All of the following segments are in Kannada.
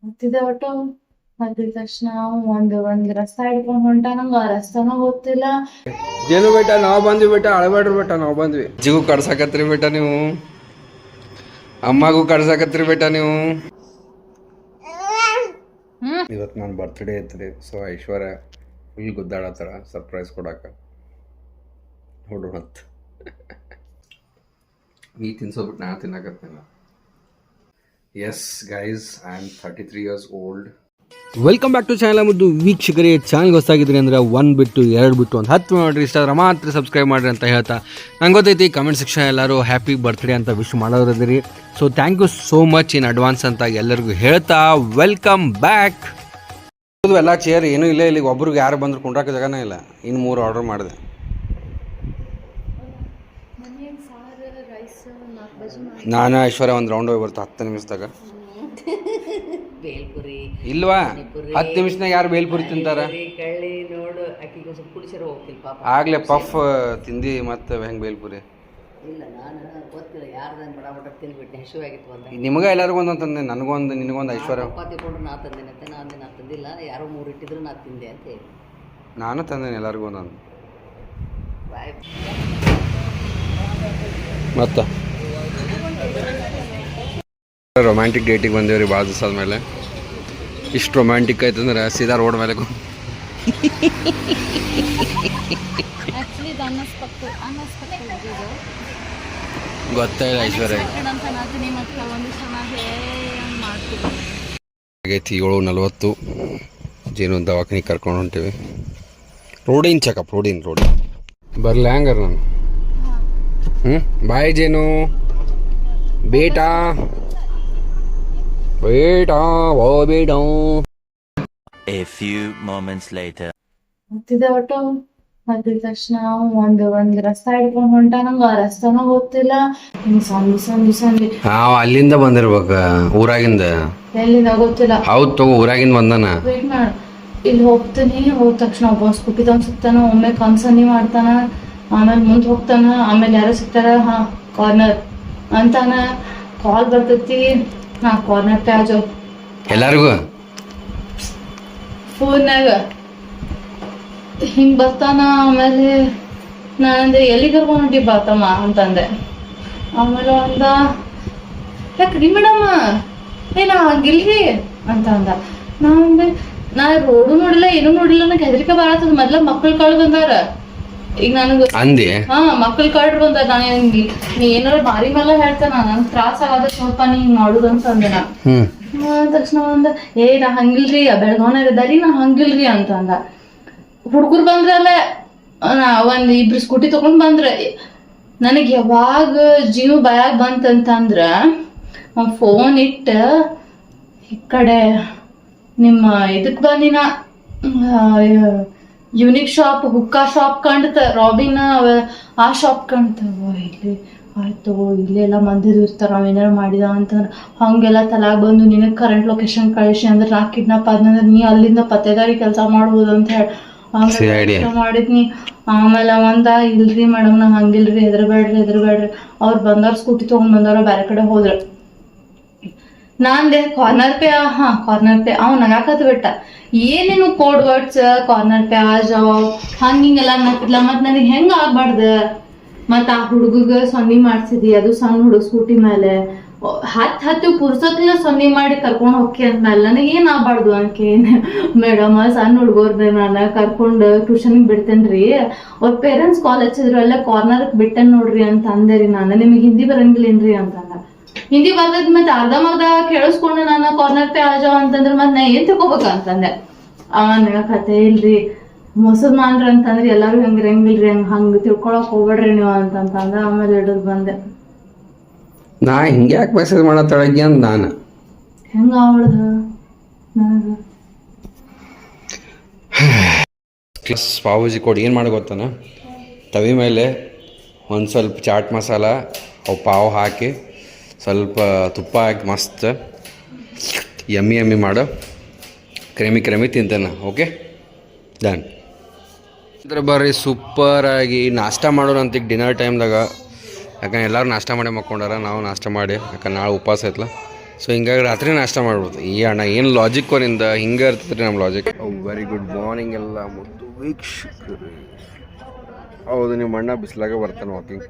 ಹತ್ತಿದೆ ಒಟ್ಟು ಹತ್ತಿದ ತಕ್ಷಣ ಒಂದ್ ರಸ್ತೆ ಹಿಡ್ಕೊಂಡ್ ಹೊಂಟ ನಂಗ ಆ ರಸ್ತಾನ ಗೊತ್ತಿಲ್ಲ. ಏನು ಬೇಟ ನಾವು ಬಂದ್ವಿ ಬೇಟ ಅಳಬೇಡ್ರಿ ಬೇಟ ನಾವು ಬಂದ್ವಿ. ಅಜ್ಜಿಗೂ ಕಡ್ಸಾಕತ್ರಿ ಬೇಟ ನೀವು, ಅಮ್ಮಗೂ ಕಡ್ಸಾಕತ್ರಿ ಬೇಟ ನೀವು. ಇವತ್ತು ನನ್ನ ಬರ್ತ್ಡೇ ಐತ್ರಿ. ಸೊ ಐಶ್ವರ್ಯ ಫುಲ್ ಗುದ್ದಾಡತ್ತಾರ ಸರ್ಪ್ರೈಸ್ ಕೊಡಾಕ ಹೊಡೋಣತ್. ನೀ ತಿನ್ಸೋಬಿಟ್ಟು ನಾ ತಿನ್ನಕತ್ತೇನ. Yes guys, I am 33 years old. Welcome back to channel. ಮುದ್ದು ವೀಕ್ಷಕರೇ, ಚಾನಲ್ಗೆ ಹೊಸಾಗಿದ್ರಿ ಅಂದರೆ 1 ಬಿಟ್ಟು 2 ಬಿಟ್ಟು ಒಂದು 10 ಮಾಡಿರಿ, ಇಷ್ಟ ಆದ್ರೆ ಮಾತ್ರ ಸಬ್ಸ್ಕ್ರೈಬ್ ಮಾಡಿರಿ ಅಂತ ಹೇಳ್ತಾ, ನಂಗೆ ಗೊತ್ತೈತಿ ಕಮೆಂಟ್ ಸೆಕ್ಷನ್ ಎಲ್ಲರೂ ಹ್ಯಾಪಿ ಬರ್ತ್ಡೇ ಅಂತ ವಿಶ್ ಮಾಡೋರಿದ್ದೀರಿ. So thank you so much in advance ಅಂತ ಎಲ್ಲರಿಗೂ ಹೇಳ್ತಾ ವೆಲ್ಕಮ್ ಬ್ಯಾಕ್. ಎಲ್ಲ ಚೇರ್ ಏನೂ ಇಲ್ಲ, ಇಲ್ಲಿಗೆ ಒಬ್ರಿಗೆ ಯಾರು ಬಂದ್ರು ಕುಂಡ್ರಾಕ ಜಾಗನೇ ಇಲ್ಲ. ಇನ್ನು 3 ಆರ್ಡರ್ ಮಾಡಿದೆ. ನಾನು ಐಶ್ವರ್ಯ ಒಂದು ರೌಂಡ್ ಹೋಗಿ ಬರ್ತಾ 10 ನಿಮಿಷದಾಗ. ಬೇಲ್ಪುರಿ ಇಲ್ವಾ 10 ನಿಮಿಷನಾಗ ಯಾರು ಬೇಲ್ಪುರಿ ತಿಂತಾರ? ಕಳ್ಳಿ ನೋಡು ಅಕ್ಕಿಗೆ ಸ್ವಲ್ಪ ಕುಡಿಸಿರೋ ಹೋಗ್ತಿಲ್ಲ ಪಾಪ. ಆಗ್ಲೇ ಪಫ್ ತಿಂದು ಮತ್ತೆ ಹೆಂಗೆ ಬೇಲ್ಪುರಿ? ಇಲ್ಲ ನಾನು ಗೊತ್ತಿಲ್ಲ ಯಾರ್ದಂಗೆ ಬಡ ತಿಂದ್ಬಿಟ್ಟೆ, ಹಸಿವಾಗಿತ್ತು ಅಂತ. ನಿಮಗೆ ಎಲ್ಲರಿಗೂ ಒಂದೊಂದು ತಂದೆ, ನನಗೊಂದು ನಿನಗೊಂದು ಐಶ್ವರ್ಯ. ಚಪಾತಿ ಕೊಡ್ರು ನಾ ತಂದೇನಂತೆ, ನಾ ತಂದಿಲ್ಲ, ಯಾರೋ 3 ಇಟ್ಟಿದ್ರು ನಾ ತಿಂದೆ ಅಂತ ಹೇಳಿ ನಾನು ತಂದೇನೆ ಎಲ್ಲರಿಗೂ ಒಂದೊಂದು. ಮತ್ತು ರೊಮ್ಯಾಂಟಿಕ್ ಡೇಟಿಗೆ ಬಂದೇವ್ರಿ ಭಾಳ ದಿವಸ ಆದಮೇಲೆ. ಇಷ್ಟು ರೊಮ್ಯಾಂಟಿಕ್ ಆಯ್ತಂದ್ರೆ ಸೀದಾ ರೋಡ್ ಮೇಲೆ ಗೊತ್ತಾಯಿಲ್ಲ ಐಶ್ವರ್ಯ. ಆಗೈತಿ 7:40. ಜೇನು ದವಾಖಾನಿಗೆ ಕರ್ಕೊಂಡು ಹೊಂಟೀವಿ. ರೋಡಿನ ಚೆಕಪ್, ರೋಡಿನ ಬರಲ್ಲ ಹ್ಯಾಂಗಾರ ನಾನು. ಬಾಯ್ ಜೇನು ಬೇಟಾ ಬೇಟಾ ಓ ಬೇಟಾ. A few moments later. ಹತ್ತಿದೆ ಒಟ್ಟು ಹತ್ತಿದ ತಕ್ಷಣ ಒಂದ್ ರಸ್ತೆ ಹಿಡ್ಕೊಂಡ್ ಹೊಂಟ ನಂಗ ಆ ರಸ್ತಾನ ಗೊತ್ತಿಲ್ಲ. ಹಿಂಗ್ ಸಂದಿ ಅಲ್ಲಿಂದ ಬಂದಿರ್ಬೇಕ, ಊರಾಗಿಂದ. ಎಲ್ಲಿಂದ ಗೊತ್ತಿಲ್ಲ. ಹೌದು ತಗೋ, ಊರಾಗಿಂದ ಬಂದಾನ. ವೇಟ್ ಮಾಡ, ಇಲ್ಲಿ ಹೋಗ್ತೀನಿ. ಹೋದ ತಕ್ಷಣ ಒಬ್ಬ ಸ್ಕೂಟಿ ತಗೊಂಡ್ ಸಿಗ್ತಾನ, ಒಮ್ಮೆ ಕನ್ಸನ್ನಿ ಮಾಡ್ತಾನ, ಆಮೇಲೆ ಮುಂದೆ ಹೋಗ್ತಾನ, ಆಮೇಲೆ ಯಾರೋ ಸಿಗ್ತಾರ. ಕಾರ್ನರ್ ಅಂತಾನ, ಕಾಲ್ ಬರ್ತೈತಿ. ಕಾರ್ನರ್ ಪ್ಯಾಜ್ ಎಲ್ಲಾರಿಗೂ ಫೋನ್ನಾಗ ಹಿಂಗ್ ಬರ್ತಾನ. ಆಮೇಲೆ ನಾನಂದೆ ಎಲ್ಲಿ ಕರ್ಕೊಂಡು ಹೊಂಟಿ ಬಾತಮ್ಮ ಅಂತಂದೆ. ಆಮೇಲೆ ಅಂದ, ಯಾಕ್ರಿ ಮೇಡಮ್ ನಾ ಹಂಗಿಲ್ರಿ ಅಂತ ಅಂದ. ನಾ ರೋಡು ನೋಡಿಲ್ಲ, ಏನೂ ನೋಡಿಲ್ಲ, ನಂಗೆ ಹೆದರಿಕೆ ಬರತ್ತದ. ಮೊದ್ಲ ಮಕ್ಳು ಕಳ್ದು ಬಂದಾರ. ಈಗ ನನಗೆ ಅಂದಿ ಮಕ್ಳು ಕಳ್ರು ಬಂದಾರ. ನಾನು ನೀ ಏನಾರ ಬಾರಿ ಮೇಲೆ ಹೇಳ್ತಾನ, ನನ್ ತ್ರಾಸ ಆಗದ ಸ್ವಲ್ಪ ನೀ ಹಿಂಗ್ ಮಾಡುದು ಅಂತ ಅಂದೆ. ನಾ ತಕ್ಷಣ ಒಂದ ನಾ ಹಂಗಿಲ್ರಿ, ಬೆಳಗಾವನಾಗ ಇದ್ದಾರಿ, ನಾ ಹಂಗಿಲ್ರಿ ಅಂತ ಅಂದ. ಹುಡ್ಗುರ್ ಬಂದ್ರಲ್ಲ, ಒಂದ್ 2 ಸ್ಕೂಟಿ ತಗೊಂಡ್ ಬಂದ್ರ. ನನಗ್ ಯಾವಾಗ ಜೀವ ಭಯಾಗ್ ಬಂತಂತಂದ್ರ, ಫೋನ್ ಇಟ್ಟ ಈ ಕಡೆ ನಿಮ್ಮ ಇದಕ್ ಬಂದಿನ ಯುನಿಕ್ ಶಾಪ್, ಹುಕ್ಕಾ ಶಾಪ್ ಕಾಣ್ತ, ರಾಬಿನ್ ಆ ಶಾಪ್ ಕಾಣ್ತವ. ಇಲ್ಲಿ ಆಯ್ತು, ಇಲ್ಲೆಲ್ಲ ಮಂದಿರು ಇರ್ತಾರ, ನಾವೇನಾರು ಮಾಡಿದ ಅಂತಂದ್ರೆ ಹಂಗೆಲ್ಲ ತಲಾಗ ಬಂದು ನಿನಗೆ ಕರೆಂಟ್ ಲೊಕೇಶನ್ ಕಳಿಸಿ ಅಂದ್ರೆ ನಾ ಕಿಡ್ನಾಪ್ ಆದ್ನಂದ್ರೆ ನೀ ಅಲ್ಲಿಂದ ಪತ್ತೇದಾರಿ ಕೆಲಸ ಮಾಡ್ಬೋದು ಅಂತ ಹೇಳಿ ಮಾಡಿದ್ನಿ. ಆಮೇಲೆ ಇಲ್ರಿ ಮೇಡಮ್ ನಾ ಹಂಗಿಲ್ರಿ, ಹೆದರ್ಬೇಡ್ರಿ ಅವ್ರು ಬಂದವ್ರ ಸ್ಕೂಟಿ ತಗೊಂಡ್ ಬಂದವ್ರ ಬೇರೆ ಕಡೆ ಹೋದ್ರ. ನಾನ್ದೆ ಕಾರ್ನರ್ ಪೇ ಅವ್ ನಗಾಕತ್ ಬಿಟ್ಟ. ಏನೇನು ಕೋಡ್ ವರ್ಡ್ಸ್, ಕಾರ್ನರ್ ಪ್ಯಾಜ್ ಹಿಂಗೆಲ್ಲ ನಕ್ಕಿಲ್ಲ. ಮತ್ ನನಗೆ ಹೆಂಗ ಆಗ್ಬಾರ್ದ. ಮತ್ ಆ ಹುಡುಗಗ ಸೊನ್ನಿ ಮಾಡ್ಸಿದಿ, ಅದು ಸಣ್ಣ ಹುಡುಗ ಸ್ಕೂಟಿ ಮೇಲೆ ಹತ್ತು ಪುರ್ಸತ್ಲ ಸೊನ್ನಿ ಮಾಡಿ ಕರ್ಕೊಂಡ್ ಹೋಗಿ ಅಂದ್ಮೇಲೆ ನನಗೆ ಏನ್ ಆಗ್ಬಾರ್ದು ಅನ್ಕೇನ್. ಮೇಡಮ್ ಸಣ್ಣ ಹುಡುಗರ್ದ ನಾನು ಕರ್ಕೊಂಡು ಟ್ಯೂಷನ್ಗೆ ಬಿಡ್ತೇನ್ರಿ, ಅವ್ರ ಪೇರೆಂಟ್ಸ್ ಕಾಲ್ ಹಚ್ಚಿದ್ರು, ಅಲ್ಲೇ ಕಾರ್ನರ್ಕ್ ಬಿಟ್ಟೇನ್ ನೋಡ್ರಿ ಅಂತ ಅಂದೇರಿ. ನಾನು ನಿಮಗೆ ಹಿಂದಿ ಬರಂಗಿಲ್ಲೇನ್ರಿ ಅಂತಂದ. ಹಿಂದಿ ಬರ್ತದ ಮತ್ತೆ ಅರ್ಧ ಕೇಳಿಸ್ಕೊಂಡು ನಾನು ಕಾರ್ನರ್ ಪೇ ಆಜಾವ್ ಅಂತಂದ್ರೆ ಮತ್ತೆ ನಾ ಏನ್ ತಿಳ್ಕೊಬೇಕ ಅಂತಂದೆ. ನನಗ ಕತೆ ಇಲ್ರಿ, ಮೊಸದ್ ಮಾಡ್ರಿ ಅಂತಂದ್ರಿ, ಎಲ್ಲಾರು ಹೆಂಗಿಲ್ರಿ, ಹಂಗ ತಿಳ್ಕೊಳಕ್ ಹೋಗ್ಬೇಡ್ರಿ ನೀವು ಅಂತಂದ. ಆಮೇಲೆ ಹಿಡಿದು ಬಂದೆ. ನಾ ಹಿಂಗೆ ಯಾಕೆ ಮೆಸೇಜ್ ಮಾಡತ್ತಳಗಿ ಅಂತ ನಾನು ಹೆಂಗ ಅವಳ್ದ ನನಗ ಕ್ಲಾಸ್ ಪಾವಜಿ ಕೊಡಿ. ಏನು ಮಾಡಿ ಗೊತ್ತಾನ, ತವಿ ಮೇಲೆ ಒಂದು ಸ್ವಲ್ಪ ಚಾಟ್ ಮಸಾಲ ಅವು ಪಾವ್ ಹಾಕಿ ಸ್ವಲ್ಪ ತುಪ್ಪ ಹಾಕಿ ಮಸ್ತ್ ಯಮ್ಮಿ ಮಾಡು, ಕ್ರೆಮಿ ತಿಂತೇನೆ. Okay done. ಇದ್ರ ಬರ್ರಿ ಸೂಪರಾಗಿ ನಾಷ್ಟ ಮಾಡೋಣ ಅಂತ ಈಗ ಡಿನ್ನರ್ ಟೈಮ್ದಾಗ. ಯಾಕಂದ್ರೆ ಎಲ್ಲರೂ ನಾಷ್ಟ ಮಾಡಿ ಮಕ್ಕೊಂಡಾರ, ನಾವು ನಾಷ್ಟ ಮಾಡಿ, ಯಾಕಂದ್ರೆ ನಾಳೆ ಉಪವಾಸ ಐತಲ್ಲ. ಸೊ ಹಿಂಗಾಗಿ ರಾತ್ರಿ ನಾಷ್ಟ ಮಾಡ್ಬೋದು. ಈ ಅಣ್ಣ ಏನು ಲಾಜಿಕ್ ನಿಂದ ಹಿಂಗೆ ಇರ್ತೈತೆ ನಮ್ಮ ಲಾಜಿಕ್. ವೆರಿ ಗುಡ್ ಮಾರ್ನಿಂಗ್ ಎಲ್ಲ ಮುದ್ದು ವೀಕ್ಷಕರು. ಹೌದು, ನಿಮ್ಮ ಅಣ್ಣ ಬಿಸಿಲಾಗ ಬರ್ತಾನೆ ವಾಕಿಂಗ್,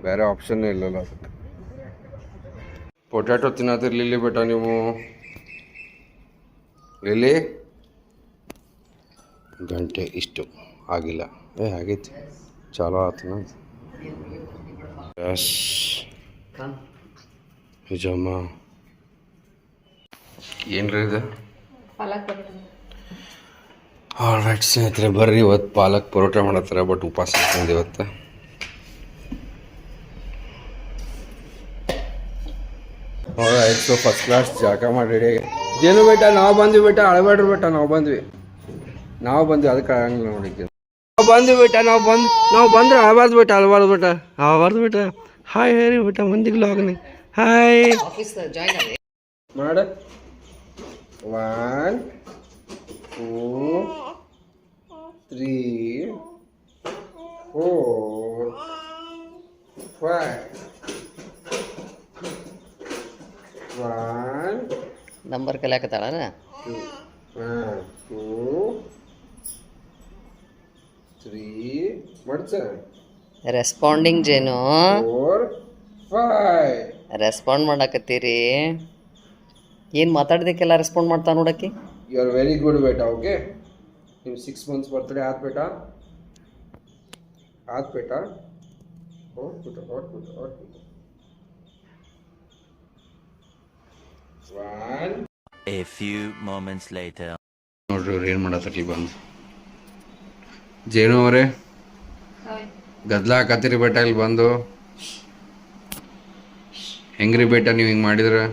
ಬೇರೆ ಆಪ್ಷನ್ನೇ ಇಲ್ಲಲ್ಲ ಅದಕ್ಕೆ. ಪೊಟ್ಯಾಟೊ ತಿನ್ನತ್ತಿರ್ಲಿಲ್ಲ ಬೇಟ ನೀವು. ಲಿಲ್ಲಿ ಗಂಟೆ ಇಷ್ಟು ಆಗಿಲ್ಲ, ಆಗೈತಿ, ಚಾಲೋ ಆತನ. ಎಸ್ ನಿಜಮ್ಮ. ಏನ್ರಿ ಇದು? ಆಲ್ ರೈಟ್ ಸ್ನೇಹಿತರೆ, ಬರ್ರಿ ಇವತ್ತು ಪಾಲಕ್ ಪರೋಟ ಮಾಡತ್ತಾರ. ಬಟ್ ಉಪವಾಸ ಇಟ್ಕೊಂಡು ಇವತ್ತು. ಆಯ್ತು, ಸೊ ಫಸ್ಟ್ ಕ್ಲಾಸ್ ಜಾಗ ಮಾಡಿ ಏನು ಬೇಟ ನಾವು ಬಂದ್ವಿ ಬೇಟ, ಅಳಬೇಡ್ರಿ ಬೇಟ, ನಾವು ಬಂದ್ವಿ ಅದಕ್ಕೆ ಆಗಂಗಿಲ್ಲ ನೋಡಿದ್ದೆ. ನಾವು ಬಂದ್ವಿ ಬೇಟ, ನಾವು ಬಂದ್ರೆ ಅಳಬಾರ್ದು ಬೇಟ. ಹಾಯ್ ಹೇರಿ ಬೇಟ, ಮಂದಿಗೆ ಲಾಗ್ನಿ ಹಾಯ್ ಮಾಡ. 1 2 3 4 5 1 ನಂಬರ್ ಕಲಿಯಾಕತ್ತಾಳ 2 3 ಮಾಡ್ಸ. ರೆಸ್ಪಾಂಡಿಂಗ್ ಜೇನು 4 5. ರೆಸ್ಪಾಂಡ್ ಮಾಡಾಕತ್ತೀರಿ. ಏನು ಮಾತಾಡ್ದಕ್ಕೆಲ್ಲ ರೆಸ್ಪಾಂಡ್ ಮಾಡ್ತಾ ನೋಡಕ್ಕೆ. ಯು ಆರ್ ವೆರಿ ಗುಡ್ ಬೇಟ. ಓಕೆ, ನಿಮ್ಮ 6 months ಬರ್ತ್ಡೇ ಆತ್ ಬೇಟ. ಹೊಟ್ಬಿಟ್ಟು 1. A few moments later. ನೋಡ್ರಿ ಅವ್ರು ಏನು ಮಾಡತ್ತೀ ಬಂದು. ಜೇನು ಅವರೇ ಗದ್ಲ ಹಾಕತ್ತೀರಿ ಬೇಟ ಇಲ್ಲಿ ಬಂದು. ಹೆಂಗ್ರಿ ಬೇಟ ನೀವು ಹಿಂಗೆ ಮಾಡಿದ್ರೆ?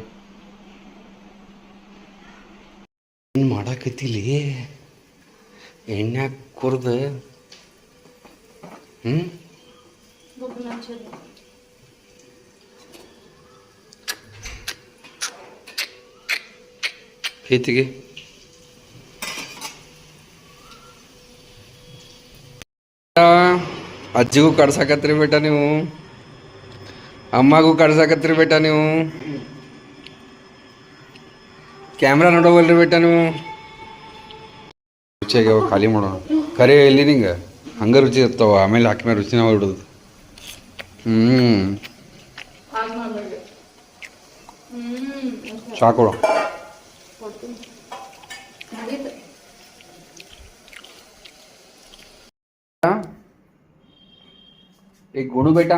ಏನು ಮಾಡಾಕತ್ತಿಲಿ? ಎಣ್ಣೆ ಕುರ್ದು ಹೇತಿಗೆ ಅಜ್ಜಿಗೂ ಕಡ್ಸಾಕತ್ರಿ ಬೇಟ ನೀವು, ಅಮ್ಮಗೂ ಕಡ್ಸಾಕತ್ರಿ ಬೇಟ ನೀವು. ಕ್ಯಾಮ್ರಾ ನೋಡೋವಲ್ರಿ ಬೇಟ ನೀವು. ರುಚಿಯಾಗಿ ಅವ ಖಾಲಿ ಮಾಡೋ ಕರೆ ಎಲ್ಲಿ ನಿಂಗೆ ಹಂಗೆ ರುಚಿ ಇರ್ತಾವ. ಆಮೇಲೆ ಹಾಕಿನ ರುಚಿ ನಾವು ಇಡೋದು. ಸಾಕೊಡು. एक गोनू बेटा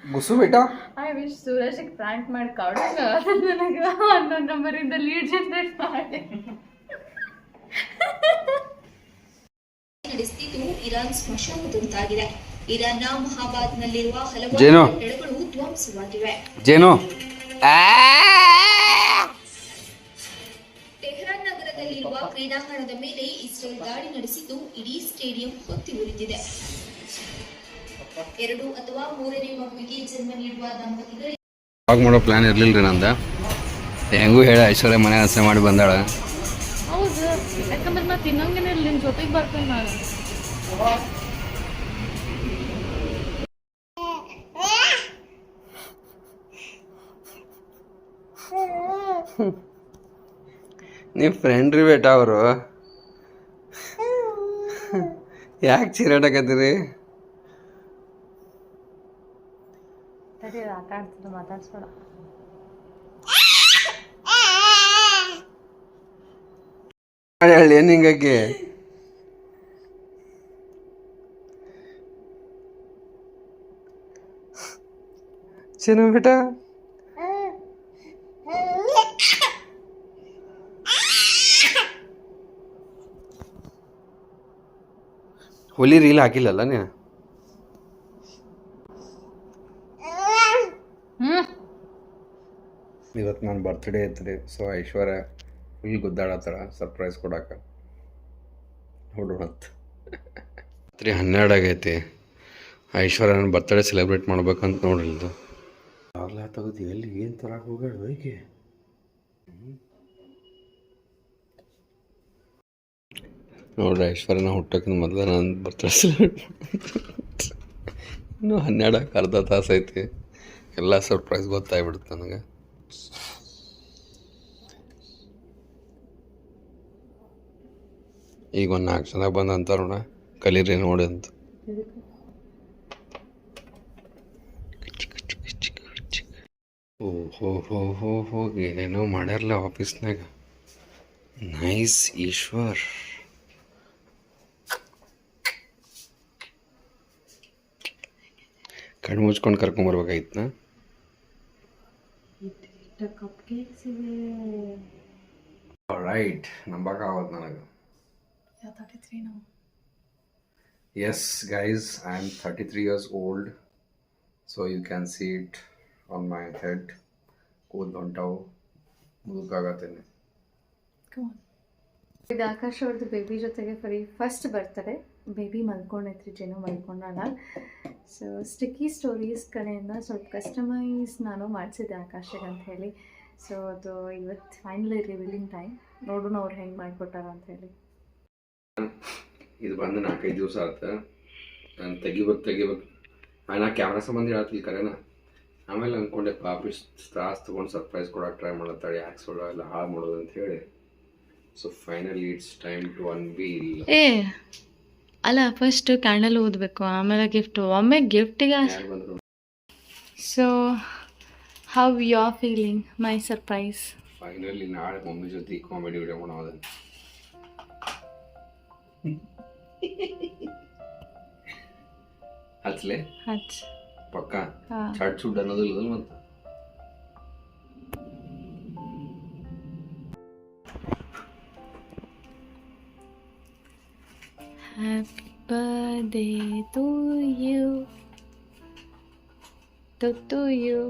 गुस्सू बेटा. ಐ ವಿಶ್ ಸುರೇಶ್ ಪ್ರಾಂಕ್ ಮಾಡಿ ಕೌಡಂಗ ನನಗೆ 11 ನಂಬರಿಂದ ಲೀಡ್ ಜನರೇಟ್ ಮಾಡಿ. ನಡೆಸುತ್ತಿದ್ದು ಇರಾನ್ ಸ್ಮಶಾನದಂತಾಗಿದೆ. ಇರಾನ್ನ ಮಹಾಬಾದ್ನಲ್ಲಿರುವ ಹಲವಾರು ಜೇನು ಕಟ್ಟಡಗಳು ಧ್ವಂಸವಾಗಿವೆ. ಜೇನು ಟೆಹರಾನ್ ನಗರದಲ್ಲಿರುವ ಕ್ರೀಡಾಂಗಣದ ಮೇಲೆ ಇಸ್ರೇಲ್ ದಾಳಿ ನಡೆಸಿದ್ದು ಇಡೀ ಸ್ಟೇಡಿಯಂ ಹೊತ್ತಿ ಉರಿದಿದೆ. 2 ಅಥವಾ 3ನೇ ಮಗುವಿಗೆ ಜನ್ಮ ನೀಡುವ ದಂಪತಿಗಳು ವಾಕ್ ಮಾಡೋ ಪ್ಲಾನ್ ಇರಲಿಲ್ಲ ರೀ ನಂದ. ಹೆಂಗೂ ಹೇಳ ಐಶ್ವರ್ಯ ಮನೆ ಹಸೆ ಮಾಡಿ ಬಂದಾಳ. ಹೌದು, ಯಾಕಂದ್ರೆ ನಾ ತಿನ್ನಂಗೇನೆ ನಿನ್ನ ಜೊತೆಗೆ ಬರ್ತೇನೆ ನಾನು. ನೀವು ಫ್ರೆಂಡ್ ರೀ ಬೇಟ ಅವರು. ಯಾಕೆ ಚೀರಾಡಕತ್ತೀರಿ? ಆಟ ಆಡ್ತಿದ್ದ ಮಾತಾಡ್ಸ್ಬೇಡ. ಹೇಳಿ ಏನು ಹಿಂಗಾಗಿ? ಚೆನ್ನ ಬೇಟ ಹೋಲಿ ರೀಲ್ ಹಾಕಿಲ್ಲಲ್ಲ ನೀನು? ಇವತ್ತು ನನ್ನ ಬರ್ತ್ಡೇ ಐತ್ರಿ. ಸೊ ಐಶ್ವರ್ಯ ಫುಲ್ ಗುದ್ದಾಡತ್ತಾಳ ಸರ್ಪ್ರೈಸ್ ಕೊಡಕ್ಕೆ. ನೋಡೋಣಂತ. ರಾತ್ರಿ 12 ಆಗೈತಿ. ಐಶ್ವರ್ಯ ನನ್ನ ಬರ್ತ್ಡೇ ಸೆಲೆಬ್ರೇಟ್ ಮಾಡ್ಬೇಕಂತ ನೋಡಿಲ್ದು. ಆಗ್ಲಾ ತೆಗೆದು ಎಲ್ಲಿ ಏನು ತರಕ್ಕೆ ಹೋಗ್ಯಾಳ ಹೋಗಿ. ನೋಡ್ರಿ ಐಶ್ವರ್ಯನ ಹುಟ್ಟೋಕ್ಕಿಂತ ಮೊದಲು ನಾನು ಬರ್ತ್ಡೇ ಸೆಲೆಬ್ರೇಟ್ ಇನ್ನೂ 12 ಅರ್ಧ ತಾಸು ಐತಿ, ಎಲ್ಲ ಸರ್ಪ್ರೈಸ್ ಗೊತ್ತಾಗ್ಬಿಡುತ್ತೆ ನನಗೆ. ಈಗ ಒಂದು 4 ಜನ ಬಂದು ಅಂತಾರೆ ನೋಡ, ಕಲೀರಿ ನೋಡಿ ಅಂತ. ಓಹೋ ಹೋ ಹೋ ಹೋ, ಏನೇನೋ ಮಾಡ್ಯಾರಲ್ಲ ಆಫೀಸ್ನಾಗ. ನೈಸ್ ಈಶ್ವರ್. ಕಣ್ಣು ಮುಚ್ಕೊಂಡು ಕರ್ಕೊಂಬರ್ಬೇಕಾಯ್ತು ನಾ. ಕಪ್ ಕೇಕ್ಸ್ ಇದೆ. ರೈಟ್, ನಂಬಕ್ಕಾಗತ್ತೆ ನನಗೆ. 33 ನಾವು. Yes, guys, I am 33 years old, so you can see it on my head. ಕೂದಲು ಹೊಂಟಾವು, ಮುದುಕಾಗತ್ತೇನೆ. ಇದು ಆಕಾಶ್ ಅವ್ರದ್ದು ಬೇಬಿ ಜೊತೆಗೆ ಫಸ್ಟ್ ಬರ್ತಡೆ. ಬೇಬಿ ಮಲ್ಕೊಂಡೈತ್ರಿ, ಜೇನು ಮಲ್ಕೊಂಡಾಳ. ಸೊ ಸ್ಟಿಕ್ಕಿ ಸ್ಟೋರೀಸ್ ಕಡೆಯಿಂದ ಸ್ವಲ್ಪ ಕಸ್ಟಮೈಸ್ ನಾನು ಮಾಡಿಸಿದ್ದೆ ಆಕಾಶಿಗೆ ಅಂತ ಹೇಳಿ. ಸೊ ಅದು ಇವತ್ತು ಫೈನಲಿ ರಿವೀಲಿಂಗ್ ಟೈಮ್. ನೋಡೋಣ ಅವ್ರು ಹೆಂಗೆ ಮಾಡಿಕೊಟ್ಟಾರ ಅಂತ ಹೇಳಿ. ಇದು ಬಂದು 4-5 ದಿವಸ ಆಯ್ತು. ನಾನು ತೆಗಿಬೇಕು ನಾ ಕ್ಯಾಮ್ರಾ ಸಂಬಂಧ ಹೇಳ್ತಿಲ್ಲ ಕರೆನಾ. ಆಮೇಲೆ ಅಂದ್ಕೊಂಡೆ ಪಾಪಿ ತ್ರಾಸ್ ತೊಗೊಂಡು ಸರ್ಪ್ರೈಸ್ ಕೊಡೋಕೆ ಟ್ರೈ ಮಾಡತ್ತಾಳೆ, ಯಾಕೆ ಸುಳ್ಳು ಎಲ್ಲ ಹಾಳು ಮಾಡೋದು ಅಂತ ಹೇಳಿ. So finally it's time to unveil. ಅಲ್ಲ, ಫಸ್ಟ್ ಕ್ಯಾಂಡಲ್ ಓದಬೇಕು, ಆಮೇಲೆ ಗಿಫ್ಟು, ಒಮ್ಮೆ ಗಿಫ್ಟಿಗೆ. ಯಾರು ಬಂದರು? So how you are feeling my surprise? Finally ನಾಳೆ ಮಮ್ಮಿ ಜೊತೆ ಕಾಮಿಡಿ ವಿಡಿಯೋ ಮಾಡೋದು. ಹಚ್ಲೆ ಪಕ್ಕ ಚಾಟ್ ಸುಡ್ ಅನ್ನೋದಿಲ್ಲ ಮತ್ತೆ. Happy birthday to you. To you.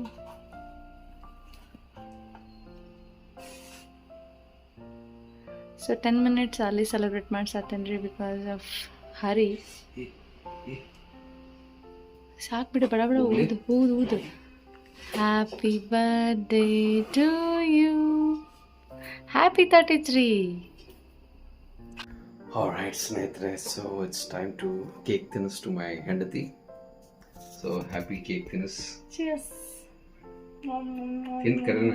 So 10 minutes ಅಲ್ಲಿ ಸೆಲೆಬ್ರೇಟ್ ಮಾಡ್ಸತ್ತೇನ್ರಿ ಬಿಕಾಸ್ ಆಫ್ ಹರಿ. ಸಾಕು ಬಿಡು, ಬಡ ಬಡ ಊದು. Happy birthday to you. Happy 33. Alright, ಸ್ನೇಹಿತರೆ, so it's time to cake ತಿನ್ನಿಸ್ ಟು ಮೈ ಹೆಂಡತಿ. ಸೊ ಹ್ಯಾಪಿ ಕೇಕ್ ತಿನ್ನಿಸ್. Cheers. ತಿಂದು ಕರೆನ.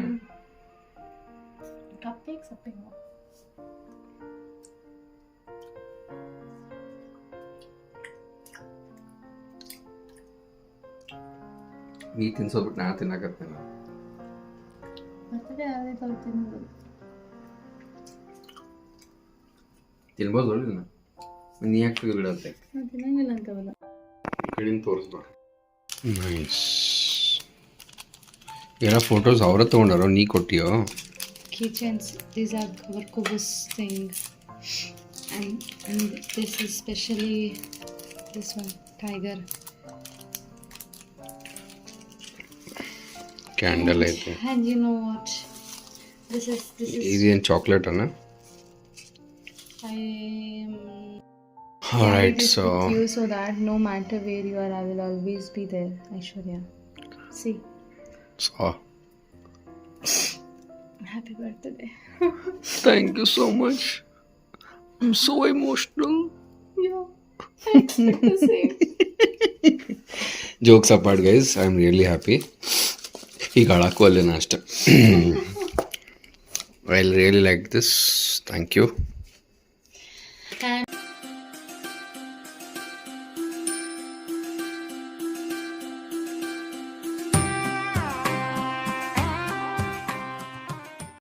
Cupcakes up in. ನೀ ತಿನ್ಸೋಬಿಟ್ಟು ನಾ ತಿನ್ನಕತ್ತೇನೆ. ಬರ್ತಡೇ ಯಾವ್ದು ತಿನ್ನೋದು? ತಿನ್ಬೋದು ಒಳ್ಳೆ. ನೀ ಯಾಕೆ ಬಿಡತ್ತೆ? ತಿನ್ನಂಗಿಲ್ಲ ಅಂತವಲ್ಲ. ಈ ಕಡೆಯಿಂದ ತೋರಿಸ್ಬಾ. ನೈಸ್. ಎಲ್ಲ ಫೋಟೋಸ್ ಅವರ ತೊಗೊಂಡಾರೋ ನೀ ಕೊಟ್ಟಿಯೋ? Keychains. These are our Kubus thing. And this is specially this one, tiger. Candle ಐತೆ. And you know what? This is ಇದೇನು ಚಾಕ್ಲೇಟ್ ಅನ್ನ? Alright, so you so that no matter where you are, I will always be there, Aishwarya. See. So Happy birthday. thank you so much. I'm so emotional. Yeah. I expect the same. Jokes apart, guys, I'm really happy. ಈಗ ಅಳಕ್ಕೂ ಅಲ್ಲೇನ ಅಷ್ಟೆ. I really like this. Thank you.